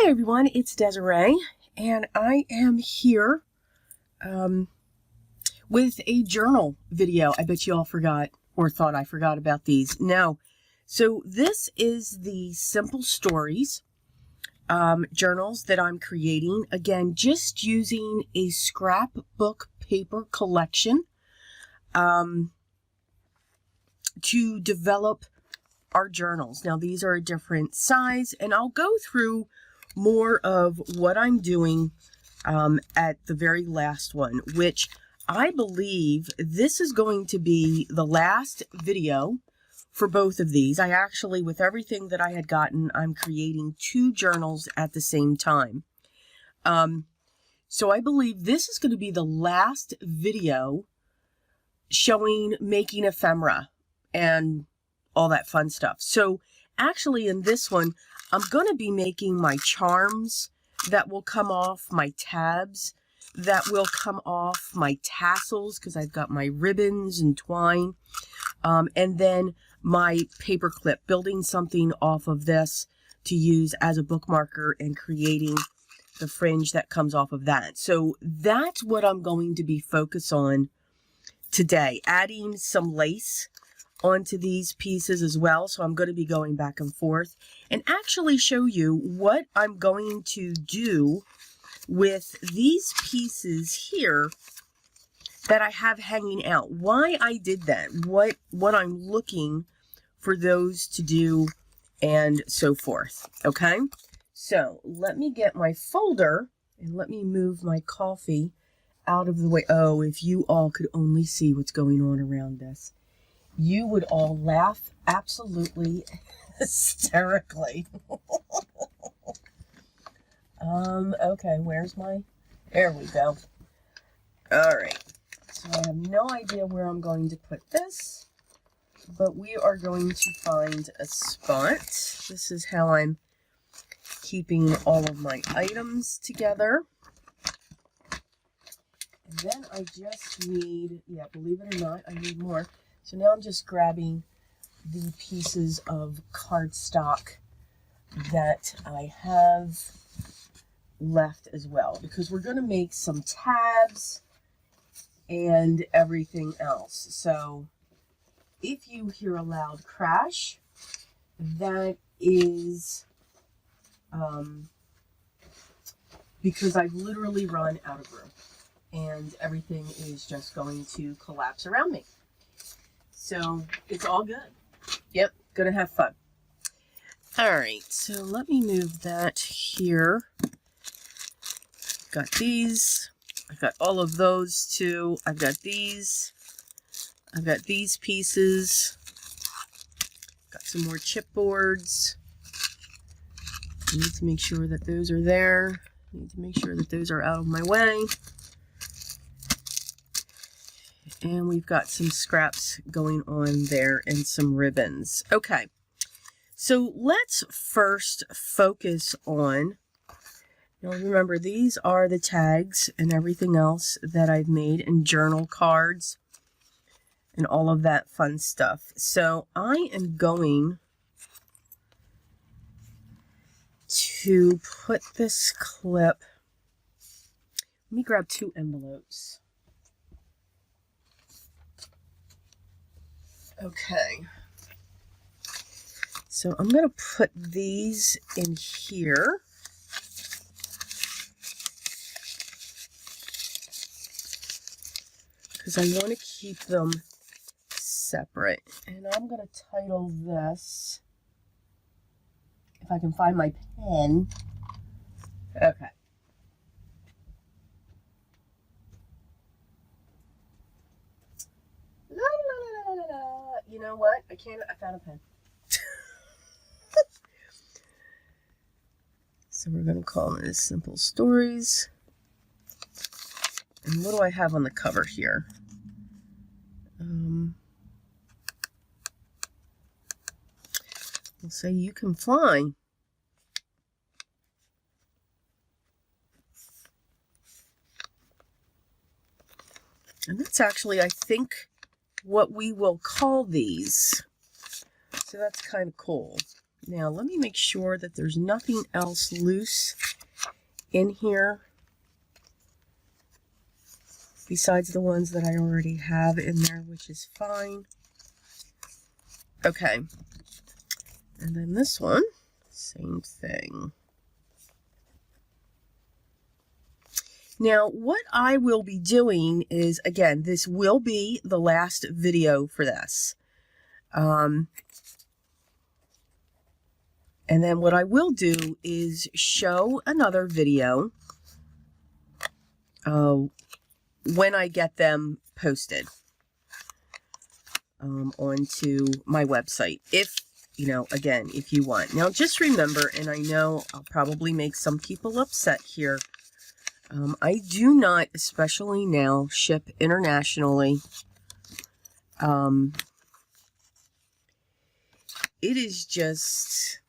Hi everyone, it's Desiree, and I am here with a journal video. I bet you all forgot or thought I forgot about these. No. So this is the Simple Stories journals that I'm creating. Again, just using a scrapbook paper collection to develop our journals. Now these are a different size, and I'll go through more of what I'm doing at the very last one, which I believe this is going to be the last video for both of these. I actually, with everything that I had gotten, I'm creating 2 journals at the same time. So I believe this is going to be the last video showing making ephemera and all that fun stuff. So actually in this one, I'm going to be making my charms that will come off, my tabs that will come off, my tassels, because I've got my ribbons and twine, and then my paper clip, building something off of this to use as a bookmarker and creating the fringe that comes off of that. So that's what I'm going to be focused on today, adding some lace onto these pieces as well. So I'm going to be going back and forth and actually show you what I'm going to do with these pieces here that I have hanging out. Why I did that, what I'm looking for those to do, and so forth. Okay, so let me get my folder and let me move my coffee out of the way. Oh, if you all could only see what's going on around this, you would all laugh absolutely hysterically. Okay, where's my, there we go. All right, so I have no idea where I'm going to put this, but we are going to find a spot. This is how I'm keeping all of my items together. And then I just need, yeah, believe it or not, I need more. So now I'm just grabbing the pieces of cardstock that I have left as well, because we're going to make some tabs and everything else. So if you hear a loud crash, that is because I've literally run out of room and everything is just going to collapse around me. So it's all good. Yep, gonna have fun. All right, so let me move that here. Got these. I've got all of those too. I've got these. I've got these pieces. Got some more chipboards. I need to make sure that those are there. I need to make sure that those are out of my way. And we've got some scraps going on there and some ribbons. Okay, so let's first focus on, now remember, these are the tags and everything else that I've made, and journal cards and all of that fun stuff. So I am going to put this clip, let me grab 2 envelopes. Okay, so I'm going to put these in here. Because I want to keep them separate. And I'm going to title this, if I can find my pen. Okay. You know what? I found a pen. So we're going to call this Simple Stories. And what do I have on the cover here? We'll say You Can Fly. And that's actually, I think, what we will call these. So that's kind of cool. Now let me make sure that there's nothing else loose in here besides the ones that I already have in there, which is fine. Okay. And then this one, same thing. Now, what I will be doing is, again, this will be the last video for this. And then what I will do is show another video when I get them posted onto my website. If, you know, again, if you want. Now, just remember, and I know I'll probably make some people upset here, I do not, especially now, ship internationally. It is just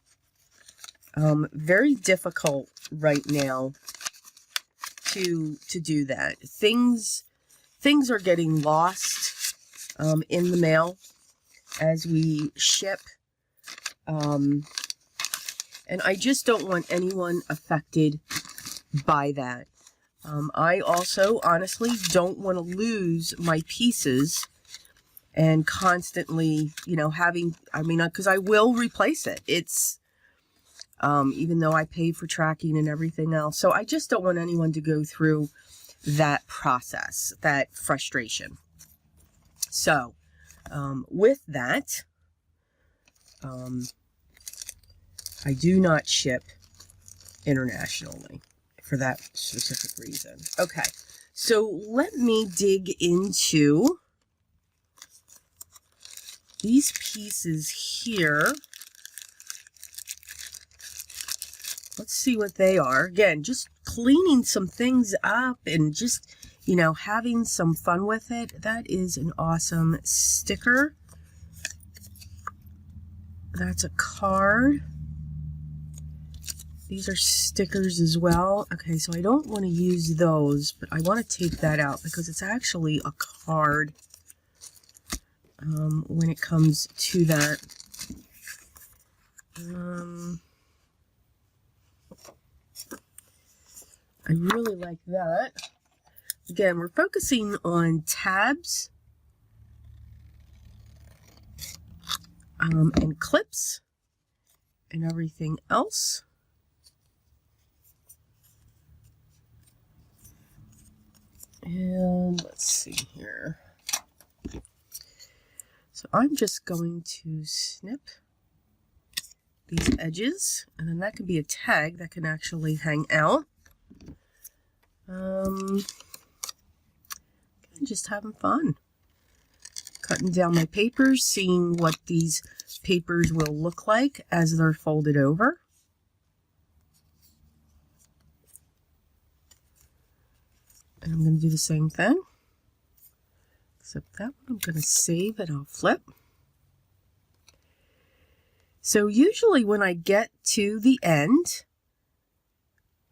very difficult right now to do that. Things are getting lost in the mail as we ship. And I just don't want anyone affected by that. I also, honestly, don't want to lose my pieces and constantly, you know, because I will replace it. It's, even though I pay for tracking and everything else. So I just don't want anyone to go through that process, that frustration. So, with that, I do not ship internationally for that specific reason. Okay, so let me dig into these pieces here. Let's see what they are. Again, just cleaning some things up and just, you know, having some fun with it. That is an awesome sticker. That's a card. These are stickers as well. Okay, so I don't want to use those, but I want to take that out because it's actually a card when it comes to that. I really like that. Again, we're focusing on tabs and clips and everything else. And let's see here. So I'm just going to snip these edges, and then that could be a tag that can actually hang out. Just having fun. Cutting down my papers, seeing what these papers will look like as they're folded over. And I'm going to do the same thing. Except that one I'm going to save and I'll flip. So usually when I get to the end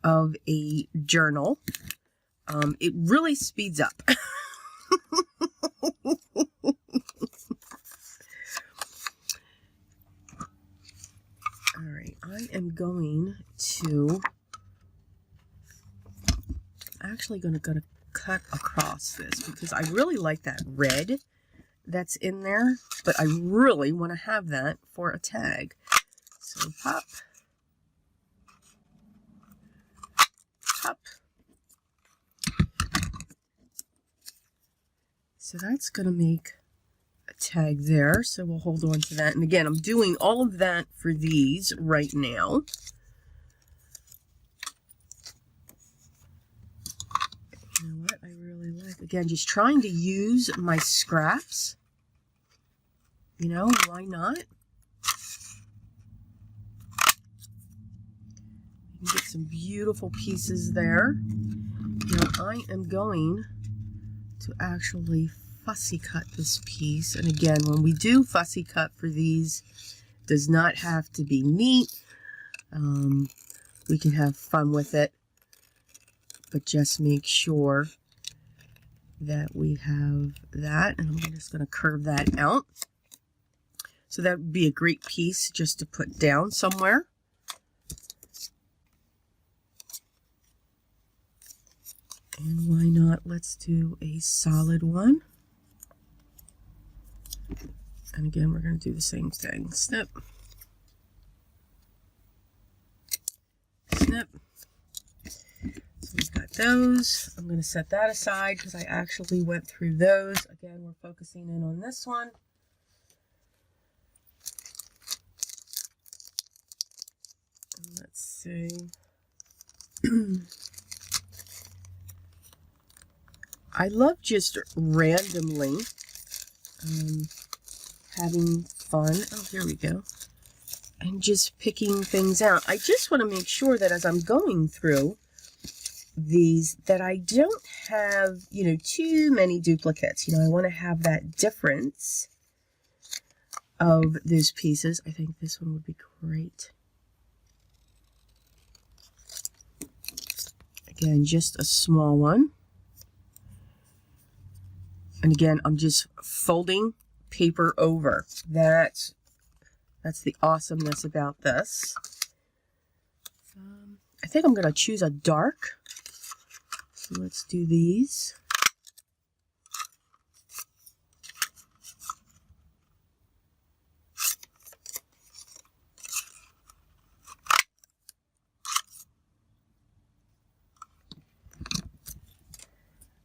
of a journal, it really speeds up. All right, I am going to cut across this because I really like that red that's in there, but I really want to have that for a tag. So pop, pop. So that's going to make a tag there. So we'll hold on to that. And again, I'm doing all of that for these right now. You know what I really like? Again, just trying to use my scraps. You know, why not? You can get some beautiful pieces there. Now I am going to actually fussy cut this piece. And again, when we do fussy cut for these, it does not have to be neat. We can have fun with it, but just make sure that we have that. And I'm just going to curve that out. So that would be a great piece just to put down somewhere. And why not? Let's do a solid one. And again, we're going to do the same thing. Snip. Snip. So we've got those. I'm going to set that aside because I actually went through those. Again, we're focusing in on this one. And let's see. I love just randomly having fun. Oh, here we go. And just picking things out. I just want to make sure that as I'm going through these, that I don't have, you know, too many duplicates. You know, I want to have that difference of those pieces. I think this one would be great. Again, just a small one. And again, I'm just folding paper over. That's the awesomeness about this. I think I'm going to choose a dark. So let's do these.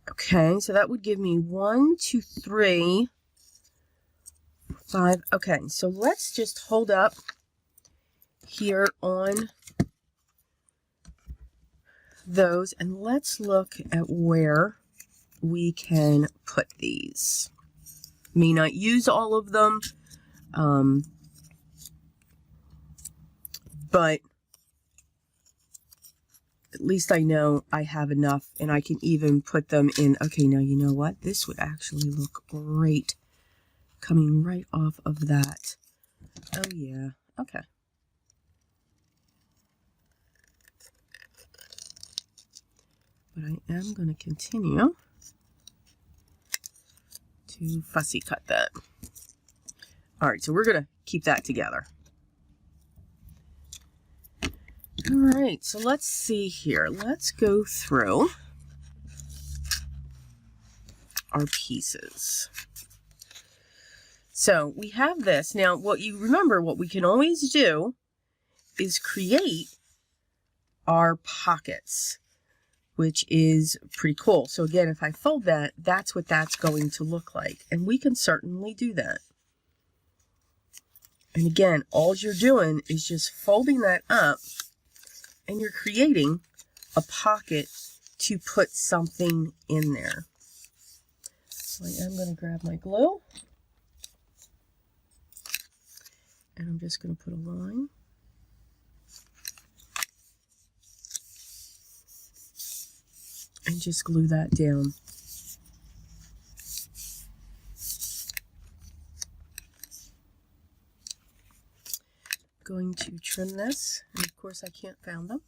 Okay, so that would give me 1, 2, 3, 5. Okay, so let's just hold up here on those and let's look at where we can put these. May not use all of them, but at least I know I have enough and I can even put them in. Okay, now you know what? This would actually look great coming right off of that. Oh yeah, okay. But I am going to continue to fussy cut that. All right, so we're going to keep that together. All right, so let's see here. Let's go through our pieces. So we have this. Now, what you remember, what we can always do is create our pockets, which is pretty cool. So again, if I fold that, that's what that's going to look like. And we can certainly do that. And again, all you're doing is just folding that up and you're creating a pocket to put something in there. So I am going to grab my glue. And I'm just going to put a line. And just glue that down. Going to trim this, and of course I can't found them.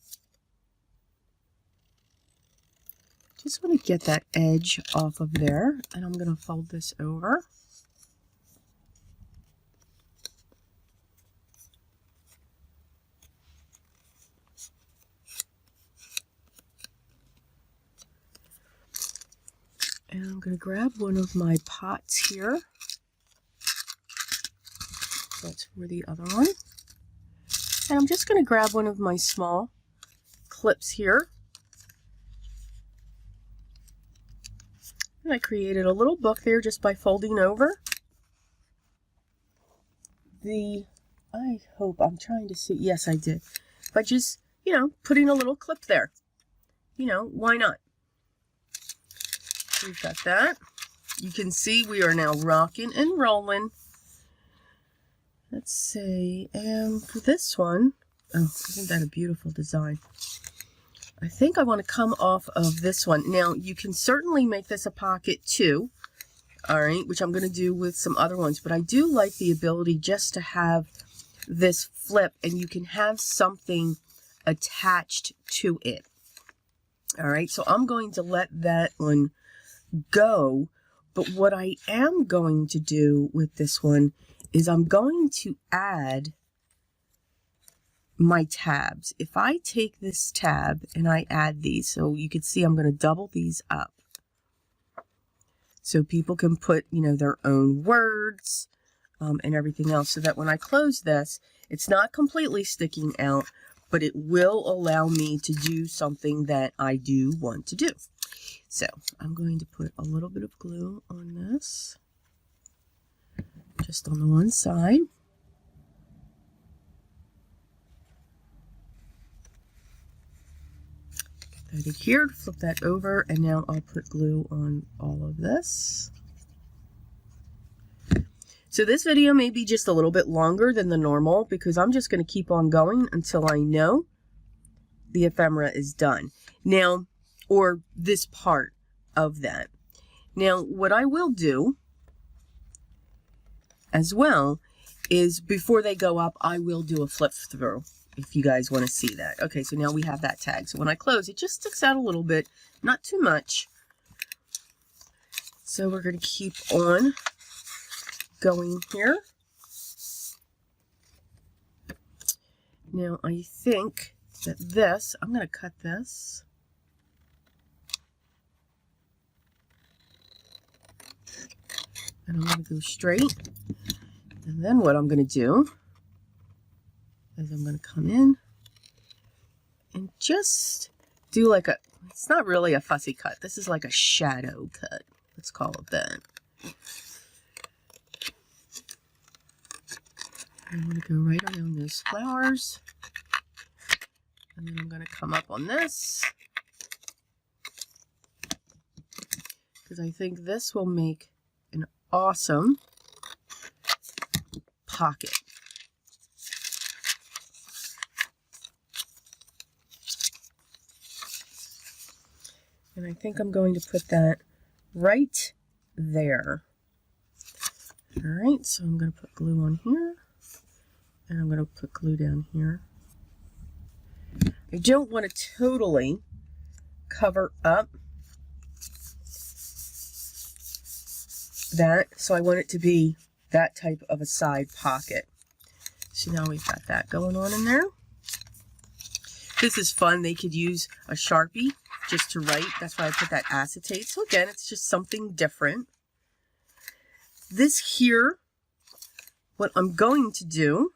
Just want to get that edge off of there, and I'm going to fold this over. And I'm going to grab one of my pots here. That's for the other one. And I'm just going to grab one of my small clips here. And I created a little book there just by folding over. I hope I'm trying to see. Yes, I did. By just, you know, putting a little clip there. You know, why not? We've got that. You can see we are now rocking and rolling. Let's see, and for this one, oh, isn't that a beautiful design? I think I want to come off of this one. Now, you can certainly make this a pocket too, all right, which I'm going to do with some other ones, but I do like the ability just to have this flip and you can have something attached to it. All right, so I'm going to let that one go, but what I am going to do with this one is I'm going to add my tabs. If I take this tab and I add these, so you can see I'm going to double these up. So people can put, you know, their own words and everything else, so that when I close this, it's not completely sticking out, but it will allow me to do something that I do want to do. So I'm going to put a little bit of glue on this, just on the one side. Get that here, flip that over, and now I'll put glue on all of this. So this video may be just a little bit longer than the normal because I'm just going to keep on going until I know the ephemera is done. Now, or this part of that. Now, what I will do as well is before they go up, I will do a flip through if you guys want to see that. Okay, so now we have that tag. So when I close, it just sticks out a little bit, not too much. So we're going to keep on going here. Now I think that this, I'm going to cut this. And I'm going to go straight. And then what I'm going to do is I'm going to come in and just do like a, it's not really a fussy cut. This is like a shadow cut. Let's call it that. I'm going to go right around those flowers. And then I'm going to come up on this, because I think this will make an awesome pocket. And I think I'm going to put that right there. All right, so I'm going to put glue on here. And I'm going to put glue down here. I don't want to totally cover up that, so I want it to be that type of a side pocket. So now we've got that going on in there. This is fun. They could use a Sharpie just to write. That's why I put that acetate. So again, it's just something different. This here, what I'm going to do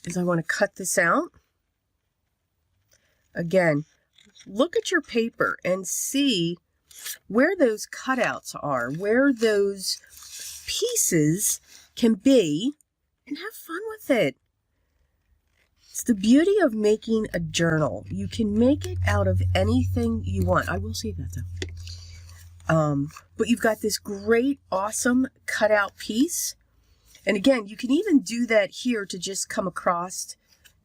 is I want to cut this out. Again, look at your paper and see where those cutouts are, where those pieces can be, and have fun with it. It's the beauty of making a journal. You can make it out of anything you want. I will save that though. But you've got this great, awesome cutout piece. And again, you can even do that here to just come across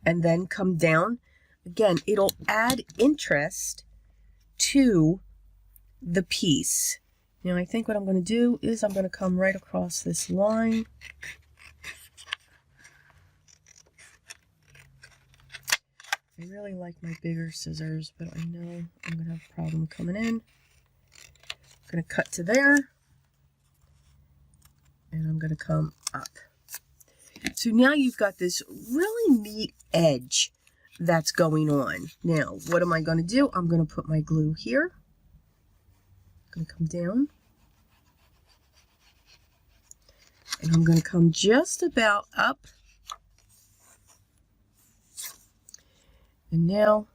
and then come down. Again, it'll add interest to the piece. Now, I think what I'm going to do is I'm going to come right across this line. I really like my bigger scissors, but I know I'm going to have a problem coming in. I'm going to cut to there. And I'm going to come up. So now you've got this really neat edge that's going on. Now, what am I going to do? I'm going to put my glue here. I'm going to come down. And I'm going to come just about up. And now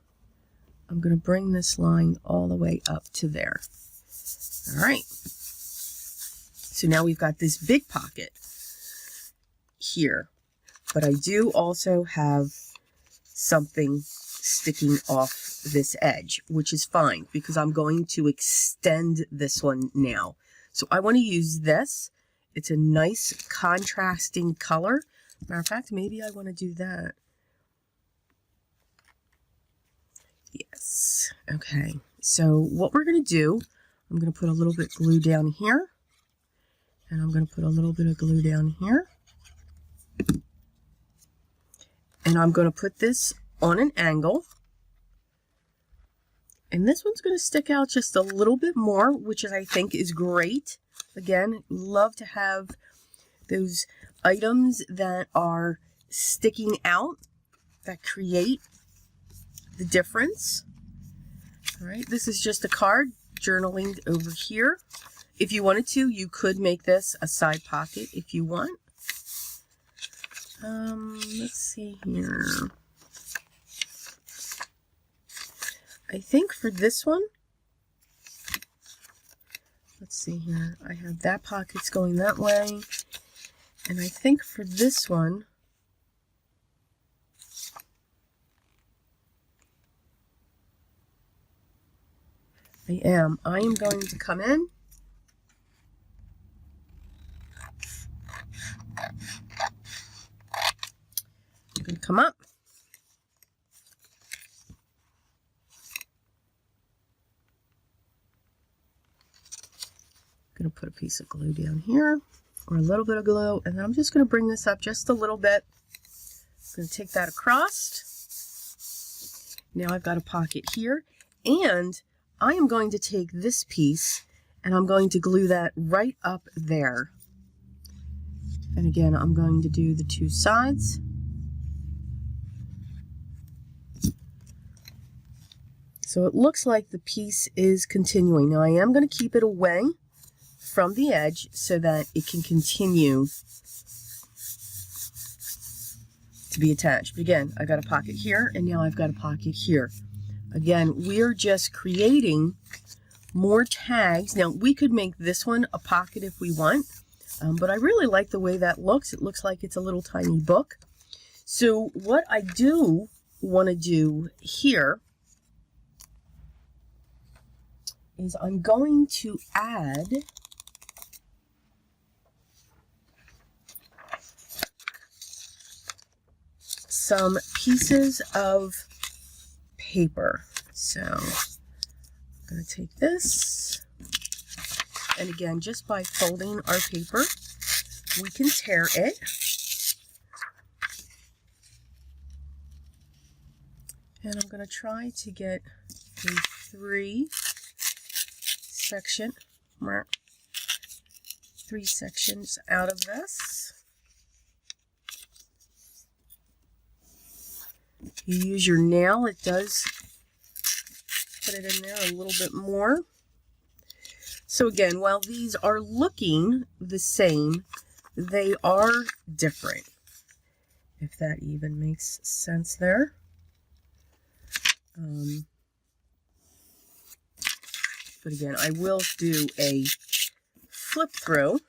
I'm going to bring this line all the way up to there. All right. So now we've got this big pocket here, but I do also have something sticking off this edge, which is fine because I'm going to extend this one now. So I want to use this. It's a nice contrasting color. Matter of fact, maybe I want to do that. Yes. Okay. So what we're going to do, I'm going to put a little bit glue down here. And I'm going to put a little bit of glue down here. And I'm going to put this on an angle. And this one's going to stick out just a little bit more, which I think is great. Again, love to have those items that are sticking out that create the difference. All right, this is just a card journaling over here. If you wanted to, you could make this a side pocket if you want. Let's see here. I think for this one, let's see here. I have that pocket's going that way. And I think for this one, I am going to come in. I'm going to come up. I'm going to put a piece of glue down here, or a little bit of glue, and then I'm just going to bring this up just a little bit. I'm going to take that across. Now I've got a pocket here, and I am going to take this piece and I'm going to glue that right up there. And again, I'm going to do the two sides. So it looks like the piece is continuing. Now I am going to keep it away from the edge so that it can continue to be attached. But again, I got a pocket here, and now I've got a pocket here. Again, we're just creating more tags. Now, we could make this one a pocket if we want, but I really like the way that looks. It looks like it's a little tiny book. So what I do want to do here is I'm going to add some pieces of paper. So I'm going to take this, and again, just by folding our paper, we can tear it. And I'm going to try to get a three sections out of this. You use your nail, it does put it in there a little bit more. So again, while these are looking the same, they are different, if that even makes sense there. But again, I will do a flip through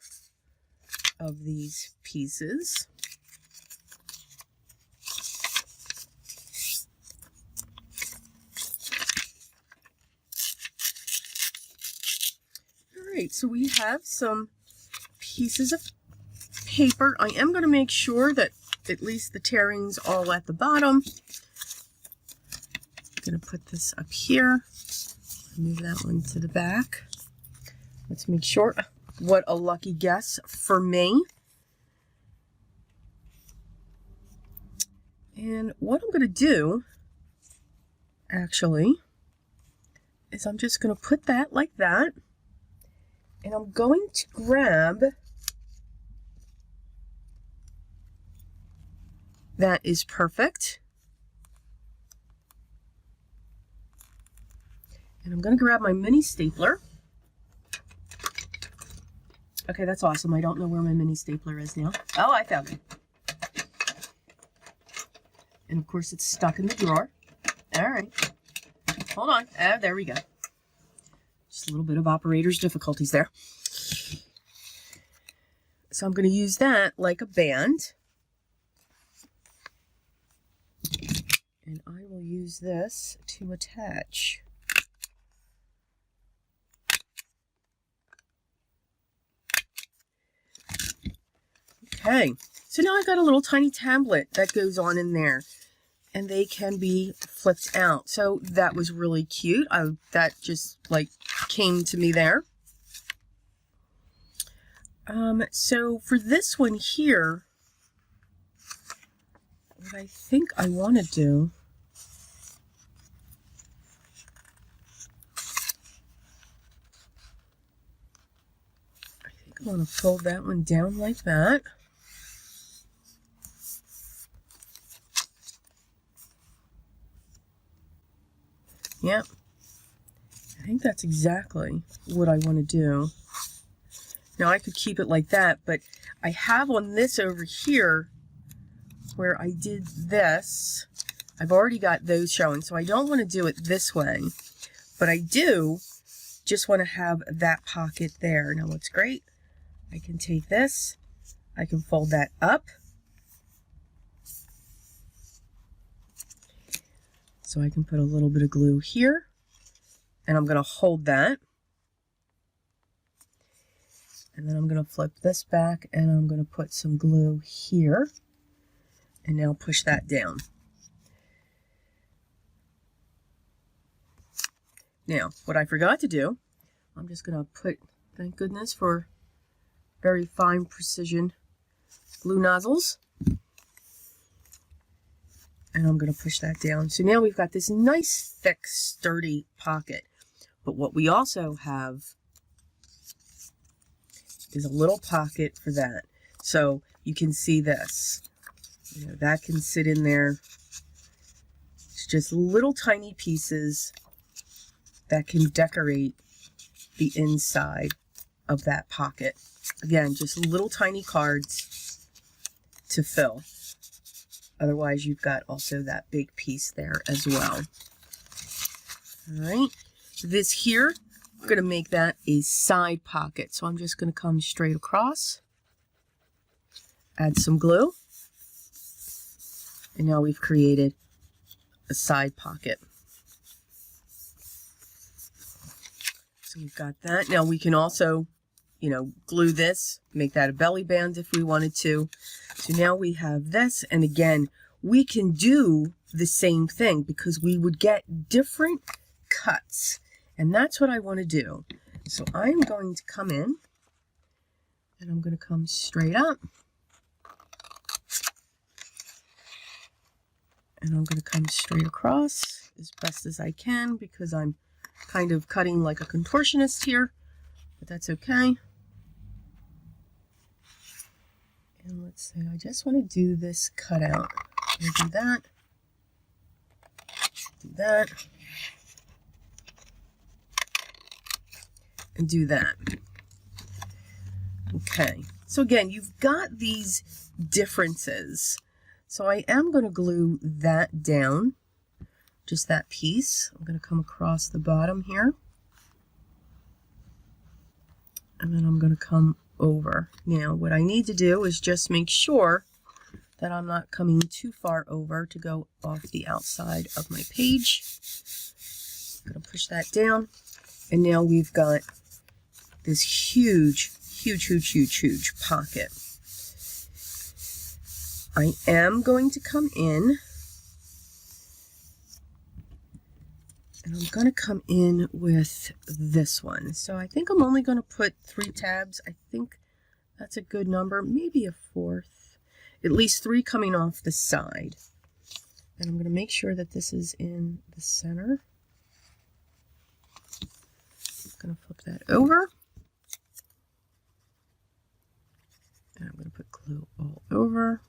of these pieces. Alright, so we have some pieces of paper. I am going to make sure that at least the tearing's all at the bottom. I'm going to put this up here. Move that one to the back. Let's make sure. What a lucky guess for me. And what I'm going to do, actually, is I'm just going to put that like that. And I'm going to grab, that is perfect. And I'm going to grab my mini stapler. Okay, that's awesome. I don't know where my mini stapler is now. Oh, I found it. And of course, it's stuck in the drawer. All right. Hold on. There we go. Just a little bit of operator's difficulties there. So I'm going to use that like a band. And I will use this to attach. Okay, so now I've got a little tiny tablet that goes on in there, and they can be flipped out. So that was really cute. That just like came to me there. So for this one here, what I think I want to do, I want to fold that one down like that. Yep. I think that's exactly what I want to do. Now, I could keep it like that, but I have on this over here where I did this. I've already got those showing, so I don't want to do it this way, but I do just want to have that pocket there. Now, what's great, I can take this, I can fold that up. So I can put a little bit of glue here, and I'm going to hold that. And then I'm going to flip this back, and I'm going to put some glue here, and now push that down. Now, what I forgot to do, I'm just going to put, thank goodness for very fine precision glue nozzles. And I'm going to push that down. So now we've got this nice, thick, sturdy pocket. But what we also have is a little pocket for that. So you can see this. You know, that can sit in there. It's just little tiny pieces that can decorate the inside of that pocket. Again, just little tiny cards to fill. Otherwise, you've got also that big piece there as well. All right. This here, I'm going to make that a side pocket. So I'm just going to come straight across, add some glue, and now we've created a side pocket. So we've got that. Now we can also, you know, glue this, make that a belly band if we wanted to. So now we have this, and again, we can do the same thing because we would get different cuts, and that's what I want to do. So I'm going to come in, and I'm going to come straight up, and I'm going to come straight across as best as I can because I'm kind of cutting like a contortionist here, but that's okay. And let's say I just want to do this cutout. I'm going to do that, and do that. Okay, so again, you've got these differences. So I am going to glue that down, just that piece. I'm going to come across the bottom here, and then I'm going to come over. Now, what I need to do is just make sure that I'm not coming too far over to go off the outside of my page. I'm going to push that down, and now we've got this huge pocket. I am going to come in, and I'm going to come in with this one. So I think I'm only going to put 3 tabs. I think that's a good number, maybe a 4th. At least 3 coming off the side. And I'm going to make sure that this is in the center. I'm going to flip that over. And I'm going to put glue all over.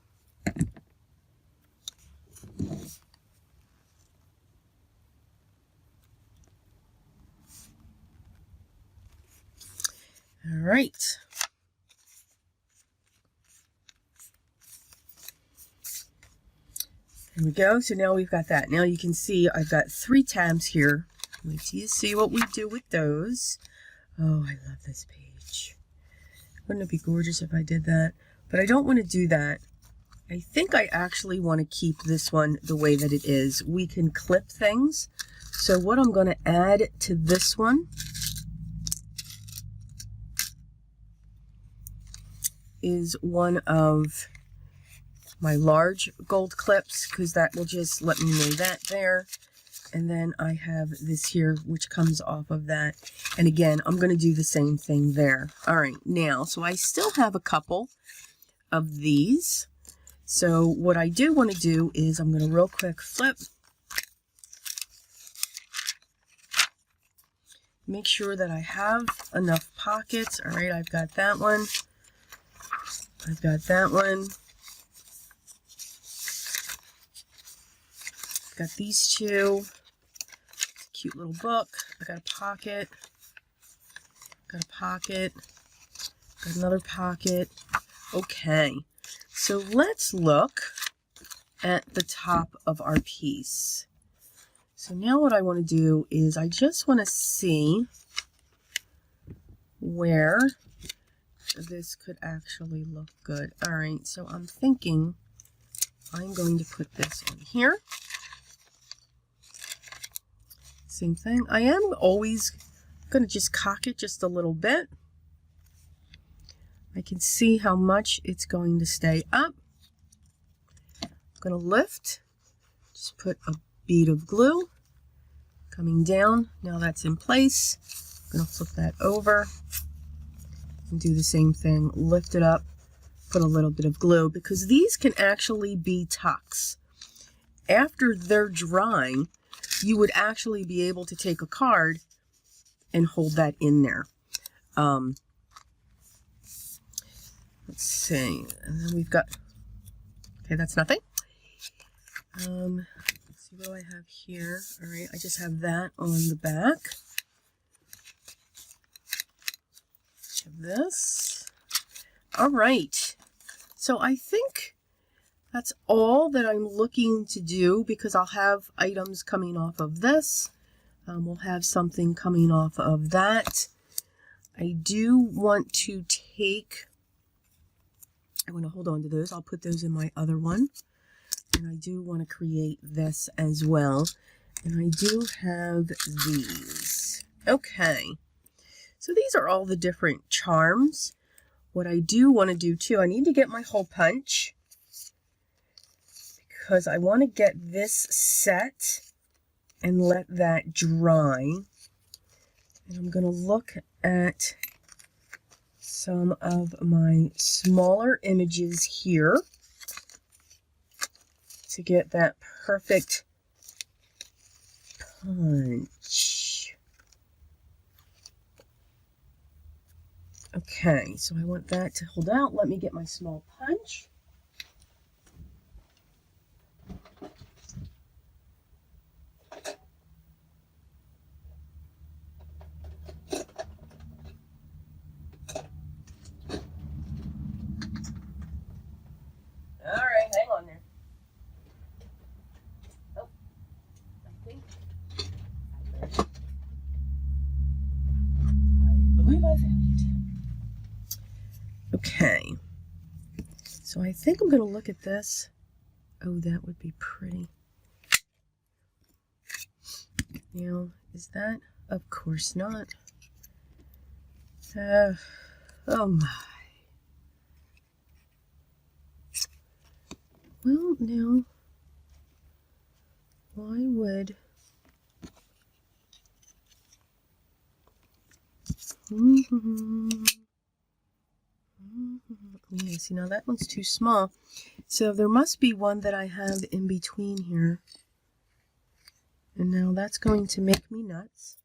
All right. There we go. So now we've got that. Now you can see I've got 3 tabs here. Wait till you see what we do with those. Oh, I love this page. Wouldn't it be gorgeous if I did that? But I don't want to do that. I think I actually want to keep this one the way that it is. We can clip things. So what I'm going to add to this one is one of my large gold clips, because that will just let me know that there. And then I have this here, which comes off of that. And again, I'm going to do the same thing there. All right, now, so I still have a couple of these. So what I do want to do is I'm going to real quick flip. Make sure that I have enough pockets. All right, I've got that one. I've got that one. Got these 2. cute little book. I got a pocket. Got a pocket. Got another pocket. Okay, so let's look at the top of our piece. So now what I want to do is I just want to see where this could actually look good. All right, so I'm thinking I'm going to put this on here. Same thing. I am always going to just cock it just a little bit. I can see how much it's going to stay up. I'm going to lift, just put a bead of glue coming down. Now that's in place. I'm going to flip that over and do the same thing. Lift it up, put a little bit of glue, because these can actually be tucks. After they're drying, you would actually be able to take a card and hold that in there. Let's see, and then we've got, okay, that's nothing. Let's see, what do I have here? All right, I just have that on the back. Have this. All right, so I think that's all that I'm looking to do, because I'll have items coming off of this. We'll have something coming off of that. I do want to take, I want to hold on to those. I'll put those in my other one. And I do want to create this as well. And I do have these. Okay. So these are all the different charms. What I do want to do too, I need to get my hole punch, because I want to get this set and let that dry. And I'm going to look at some of my smaller images here to get that perfect punch. Okay, so I want that to hold out. Let me get my small punch. Okay, so I think I'm going to look at this. Oh, that would be pretty. Now, is that? Of course not. Oh my. Well, now, why would... Yeah, see, now that one's too small. So there must be one that I have in between here. And now that's going to make me nuts.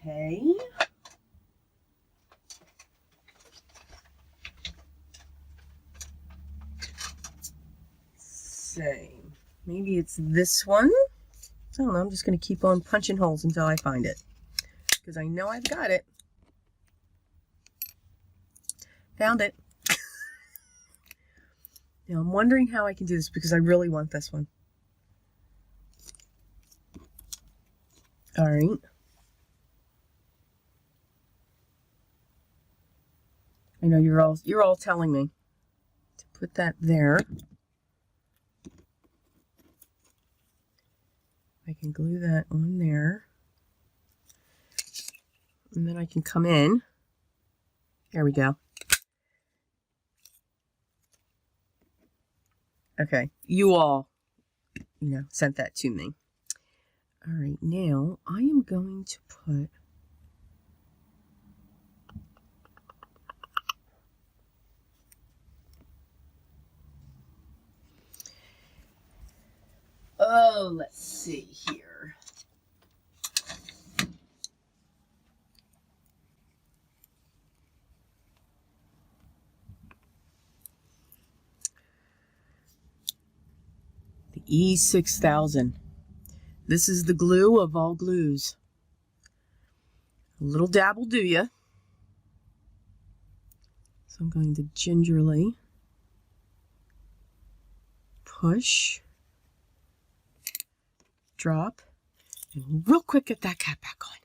Okay. Same. Maybe it's this one. I don't know. I'm just going to keep on punching holes until I find it, because I know I've got it. Found it. Now I'm wondering how I can do this, because I really want this one. All right. I know you're all telling me to put that there. I can glue that on there. And then I can come in. There we go. Okay, you all, sent that to me. All right, now I am going to put let's see here. E6000. This is the glue of all glues. A little dab will do ya. So I'm going to gingerly push, drop, and real quick get that cap back on.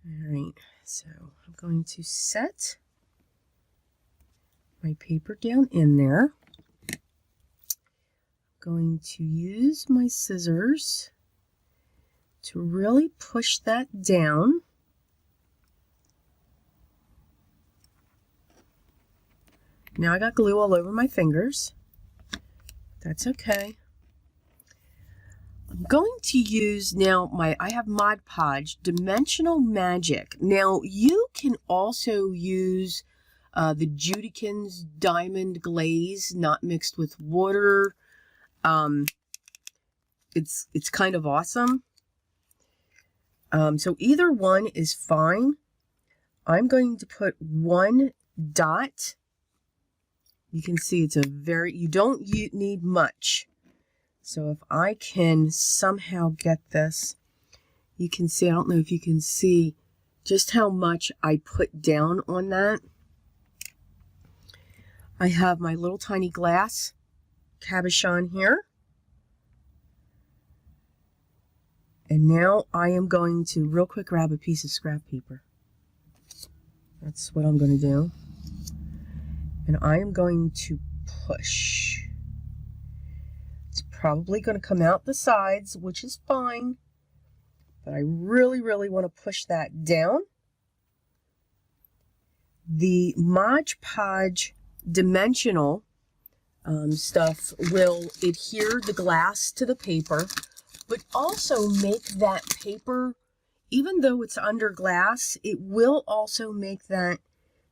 All right, so I'm going to set my paper down in there. I'm going to use my scissors to really push that down. Now I got glue all over my fingers. That's okay. I'm going to use now I have Mod Podge Dimensional Magic. Now you can also use the Judikins Diamond Glaze, not mixed with water. It's kind of awesome. So either one is fine. I'm going to put one dot. You can see it's you don't need much. So if I can somehow get this, you can see, I don't know if you can see just how much I put down on that. I have my little tiny glass cabochon here. And now I am going to real quick grab a piece of scrap paper. That's what I'm going to do. And I am going to push. It's probably going to come out the sides, which is fine. But I really, really want to push that down. The Mod Podge Dimensional stuff will adhere the glass to the paper, but also make that paper, even though it's under glass, it will also make that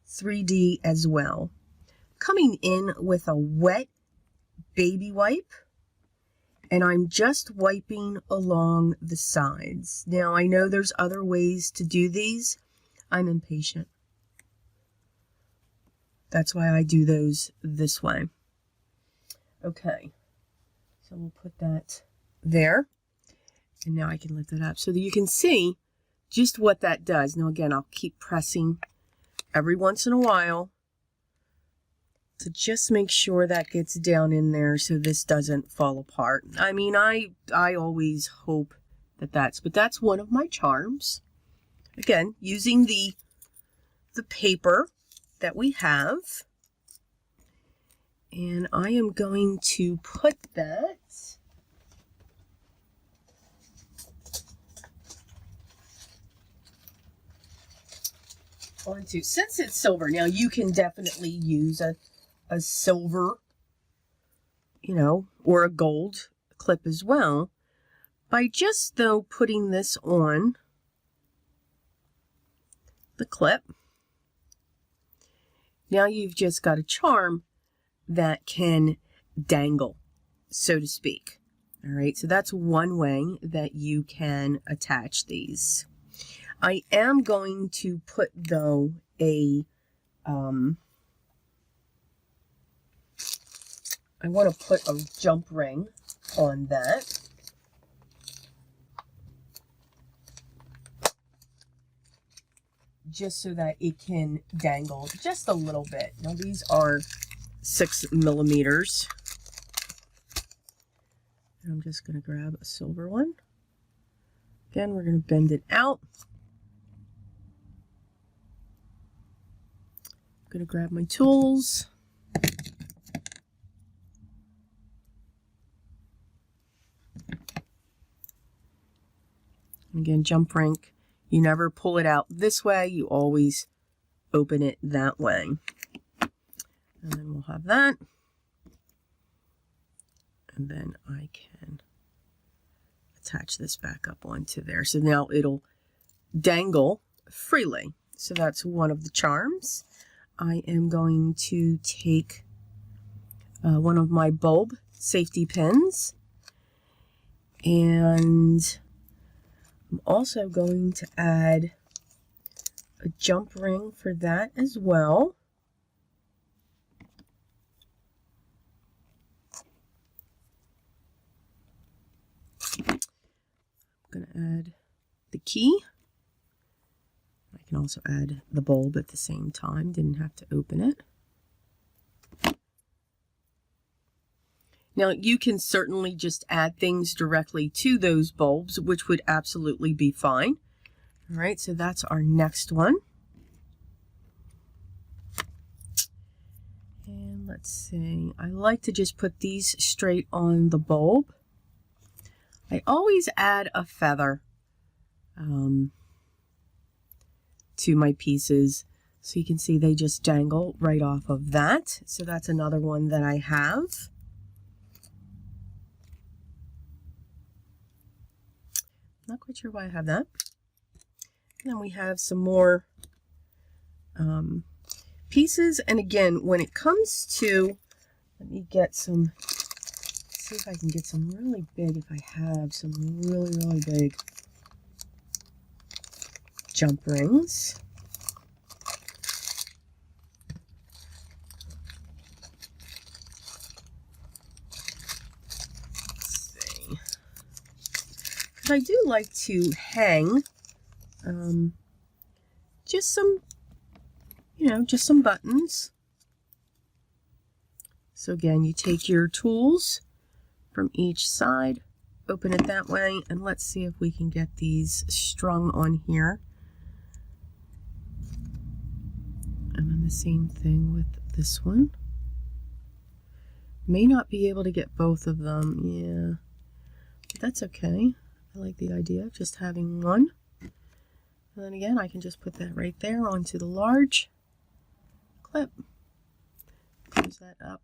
3D as well. Coming in with a wet baby wipe, and I'm just wiping along the sides. Now I know there's other ways to do these. I'm impatient. That's why I do those this way. Okay, so we'll put that there. And now I can lift it up so that you can see just what that does. Now again, I'll keep pressing every once in a while to just make sure that gets down in there so this doesn't fall apart. I mean, I always hope that but that's one of my charms. Again, using the paper that we have. And I am going to put that onto, since it's silver, now you can definitely use a silver, or a gold clip as well, by just though putting this on the clip. Now you've just got a charm that can dangle, so to speak. All right, so that's one way that you can attach these. I am going to put, though, I want to put a jump ring on that. Just so that it can dangle just a little bit. Now these are 6 millimeters. And I'm just going to grab a silver one. Again, we're going to bend it out. I'm going to grab my tools. Again, jump ring. You never pull it out this way. You always open it that way. And then we'll have that. And then I can attach this back up onto there. So now it'll dangle freely. So that's one of the charms. I am going to take one of my bulb safety pins, and I'm also going to add a jump ring for that as well. I'm going to add the key. I can also add the bulb at the same time. Didn't have to open it. Now, you can certainly just add things directly to those bulbs, which would absolutely be fine. All right, so that's our next one. And let's see, I like to just put these straight on the bulb. I always add a feather to my pieces. So you can see they just dangle right off of that. So that's another one that I have. Not quite sure why I have that. And then we have some more pieces. And again, when it comes to, let me get some, see if I can get some really big, if I have some really big jump rings. I do like to hang just some, just some buttons. So again, you take your tools from each side, open it that way, and let's see if we can get these strung on here. And then the same thing with this one. May not be able to get both of them, yeah, but that's okay. I like the idea of just having one. And then again, I can just put that right there onto the large clip. Close that up.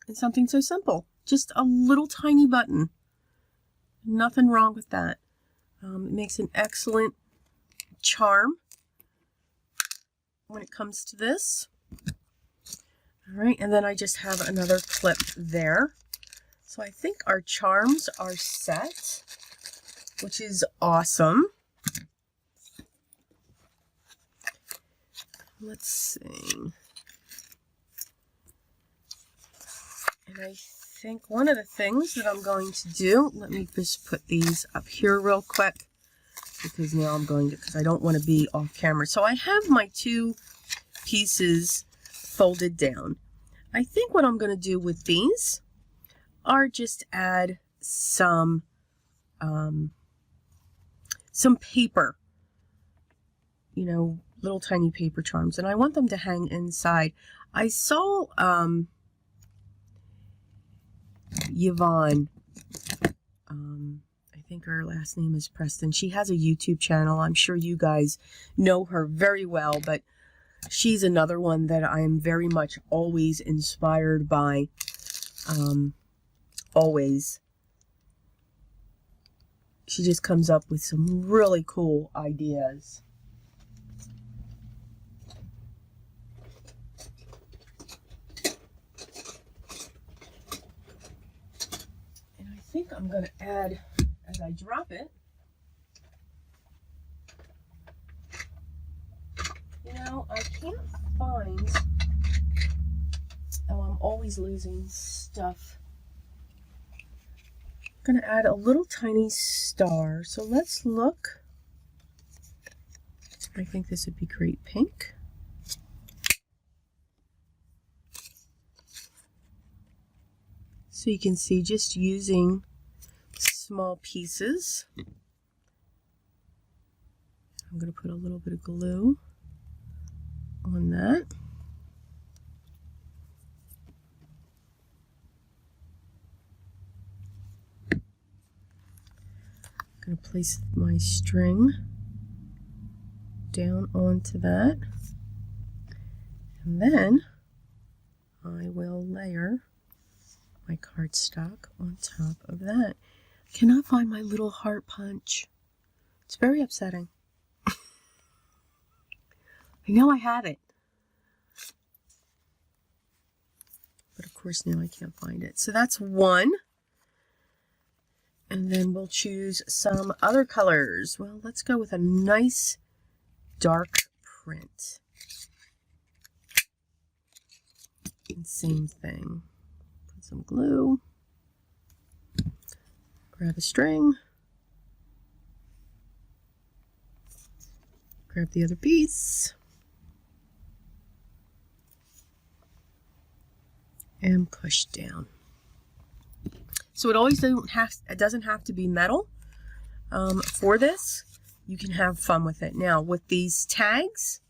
And something so simple. Just a little tiny button. Nothing wrong with that. It makes an excellent charm when it comes to this. All right, and then I just have another clip there. So I think our charms are set, which is awesome. Let's see. And I think one of the things that I'm going to do, let me just put these up here real quick, because now I'm going to, because I don't want to be off camera. So I have my two pieces folded down. I think what I'm going to do with these are just add some paper, little tiny paper charms, and I want them to hang inside. I saw Yvonne, I think her last name is Preston. She has a YouTube channel. I'm sure you guys know her very well, but she's another one that I am very much always inspired by. Always. She just comes up with some really cool ideas. And I think I'm going to add, as I drop it, I can't find, I'm always losing stuff. I'm going to add a little tiny star. So let's look. I think this would be great pink. So you can see, just using small pieces. I'm going to put a little bit of glue on that. I'm going to place my string down onto that, and then I will layer my cardstock on top of that. I cannot find my little heart punch. It's very upsetting. I know I had it, but of course now I can't find it. So that's one. And then we'll choose some other colors. Well, let's go with a nice dark print. And same thing. Put some glue Grab a string. Grab the other piece. And push down. So it always doesn't have to be metal for this. You can have fun with it. Now with these tags,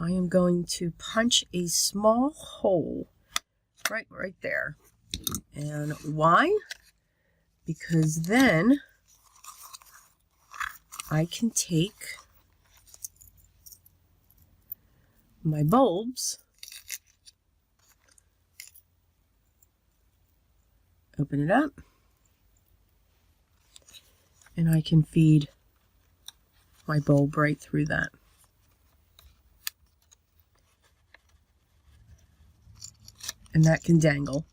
I am going to punch a small hole right there. And why? Because then I can take my bulbs, open it up, and I can feed my bulb right through that. And that can dangle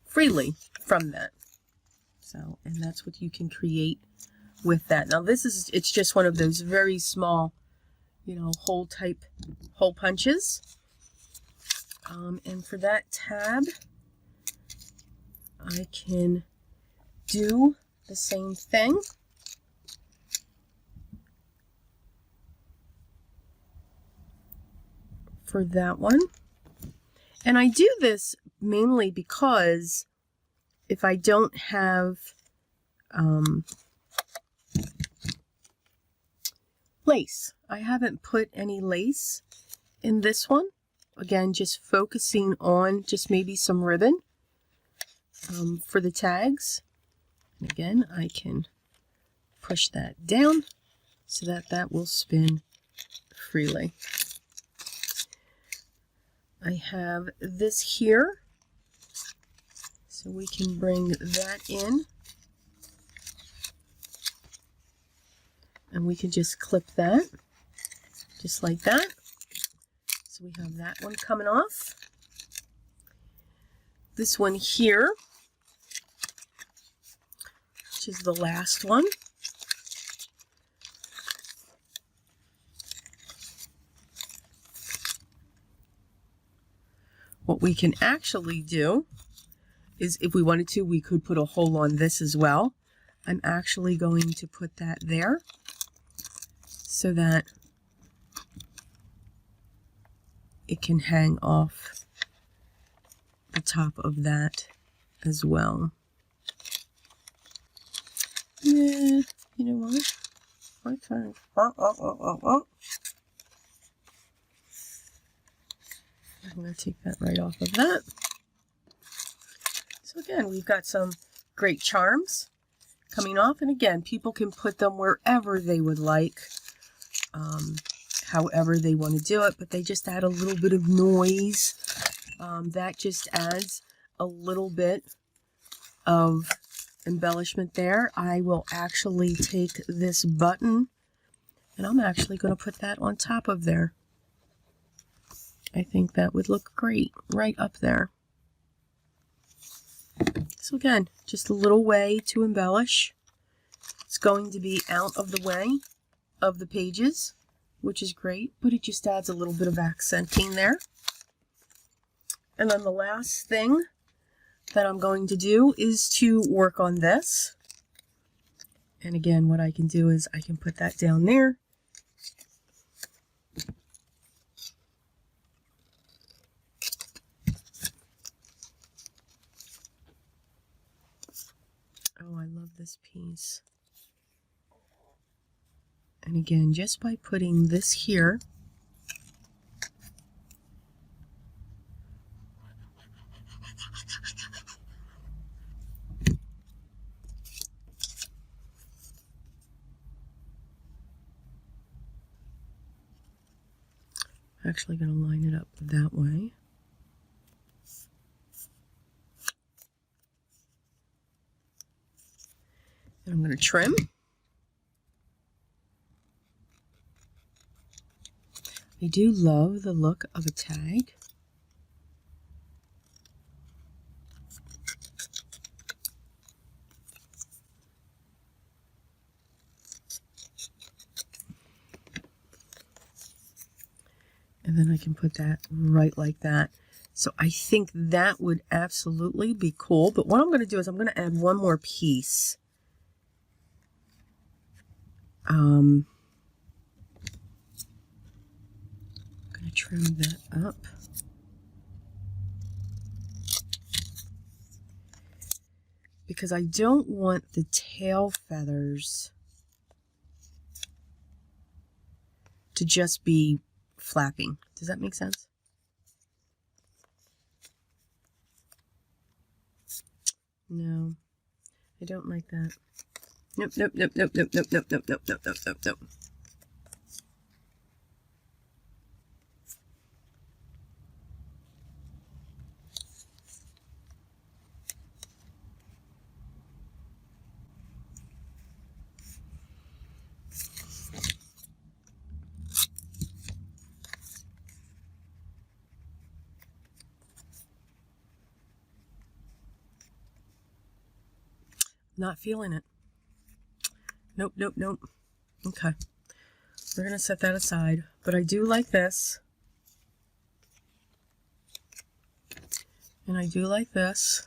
freely from that. So, and that's what you can create with that. Now it's just one of those very small, you know, hole punches. And for that tab, I can do the same thing. For that one. And I do this mainly because if I don't have lace, I haven't put any lace in this one. Again, just focusing on just maybe some ribbon for the tags. And again, I can push that down so that that will spin freely. I have this here, so we can bring that in, and we can just clip that, just like that. So we have that one coming off. This one here, which is the last one. What we can actually do is, if we wanted to, we could put a hole on this as well. I'm actually going to put that there so that it can hang off the top of that as well. Yeah, you know what? Okay. I'm going to take that right off of that. So again, we've got some great charms coming off. And again, people can put them wherever they would like, however they want to do it. But they just add a little bit of noise. That just adds a little bit of embellishment there. I will actually take this button and I'm actually going to put that on top of there. I think that would look great right up there. So again, just a little way to embellish. It's going to be out of the way of the pages, which is great, but it just adds a little bit of accenting there. And then the last thing that I'm going to do is to work on this. And again, what I can do is I can put that down there. Oh, I love this piece. And again, just by putting this here, I'm actually going to line it up that way. And I'm going to trim. I do love the look of a tag. And then I can put that right like that. So I think that would absolutely be cool. But what I'm going to do is I'm going to add one more piece. I'm going to trim that up. Because I don't want the tail feathers to just be flapping. Does that make sense? No, I don't like that. Nope, nope, nope, nope, nope, nope, nope, nope, nope, nope, nope, nope, nope. Not feeling it. Nope, nope, nope. Okay. We're going to set that aside. But I do like this. And I do like this.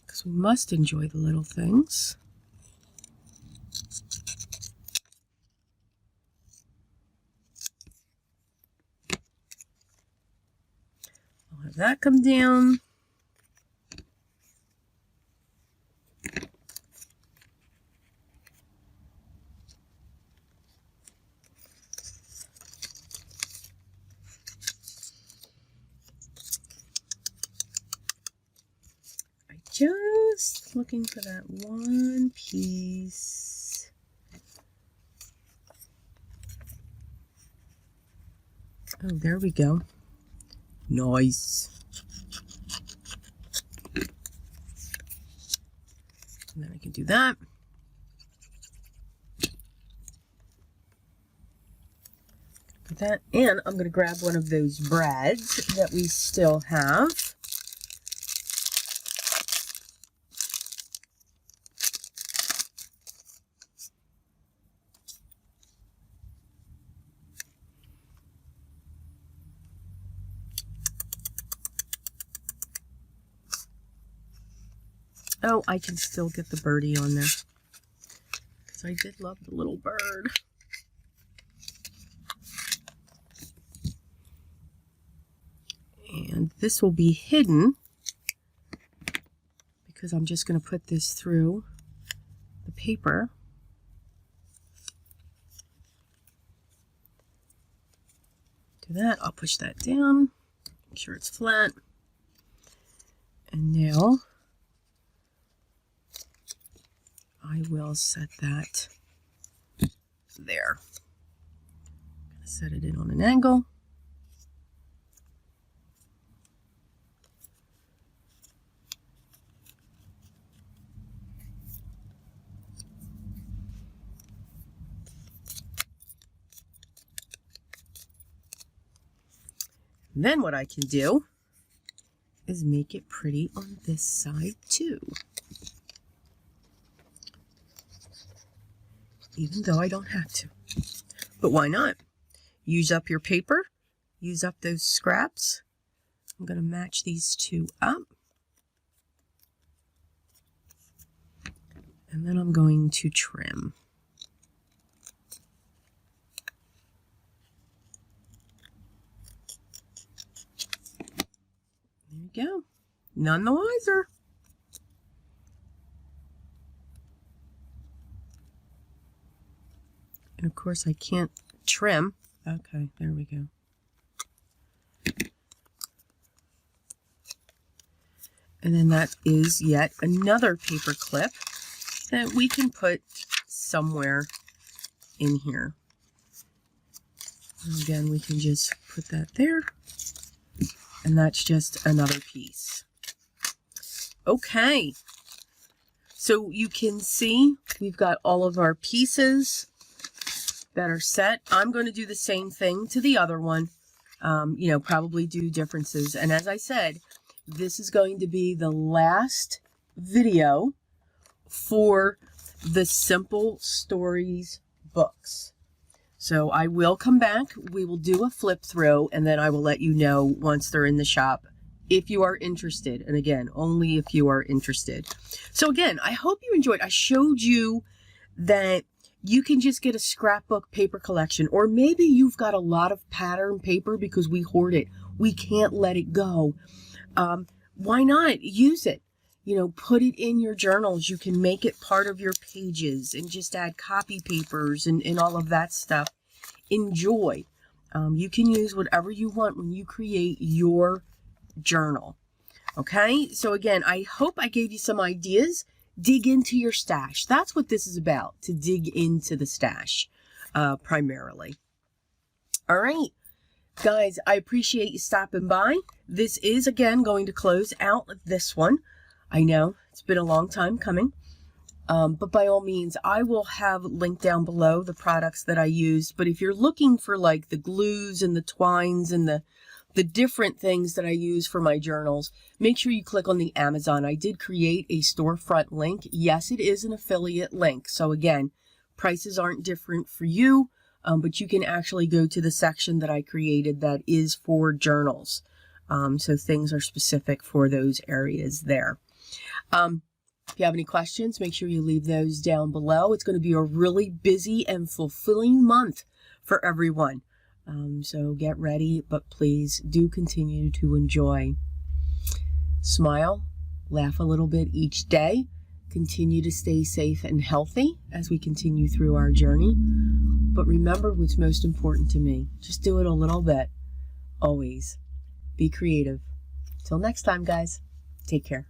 Because we must enjoy the little things. I'll have that come down. Just looking for that one piece. Oh, there we go. Nice. And then I can do that. Put that, and I'm going to grab one of those brads that we still have. Oh, I can still get the birdie on there. Because I did love the little bird. And this will be hidden. Because I'm just going to put this through the paper. Do that. I'll push that down. Make sure it's flat. And now I will set that there. I'm going to set it in on an angle. Then what I can do is make it pretty on this side too. Even though I don't have to. But why not? Use up your paper. Use up those scraps. I'm going to match these two up. And then I'm going to trim. There you go. None the wiser. And of course I can't trim. Okay, there we go. And then that is yet another paper clip that we can put somewhere in here. And again, we can just put that there. And that's just another piece. Okay. So you can see we've got all of our pieces that are set. I'm going to do the same thing to the other one. You know, probably do differences. And as I said, this is going to be the last video for the Simple Stories books. So I will come back. We will do a flip through, and then I will let you know once they're in the shop if you are interested. And again, only if you are interested. So again, I hope you enjoyed. I showed you that you can just get a scrapbook paper collection, or maybe you've got a lot of pattern paper because we hoard it. We can't let it go. Why not use it? You know, put it in your journals. You can make it part of your pages and just add copy papers and all of that stuff. Enjoy. You can use whatever you want when you create your journal. Okay, so again, I hope I gave you some ideas. Dig into your stash. That's what this is about, to dig into the stash primarily. All right, guys, I appreciate you stopping by. This is, again, going to close out this one. I know it's been a long time coming, but by all means, I will have linked down below the products that I used. But if you're looking for like the glues and the twines and the different things that I use for my journals, make sure you click on the Amazon. I did create a storefront link. Yes, it is an affiliate link. So again, prices aren't different for you, but you can actually go to the section that I created that is for journals. So things are specific for those areas there. If you have any questions, make sure you leave those down below. It's going to be a really busy and fulfilling month for everyone. So get ready, but please do continue to enjoy. Smile, laugh a little bit each day. Continue to stay safe and healthy as we continue through our journey. But remember what's most important to me. Just do it a little bit. Always be creative. Till next time, guys. Take care.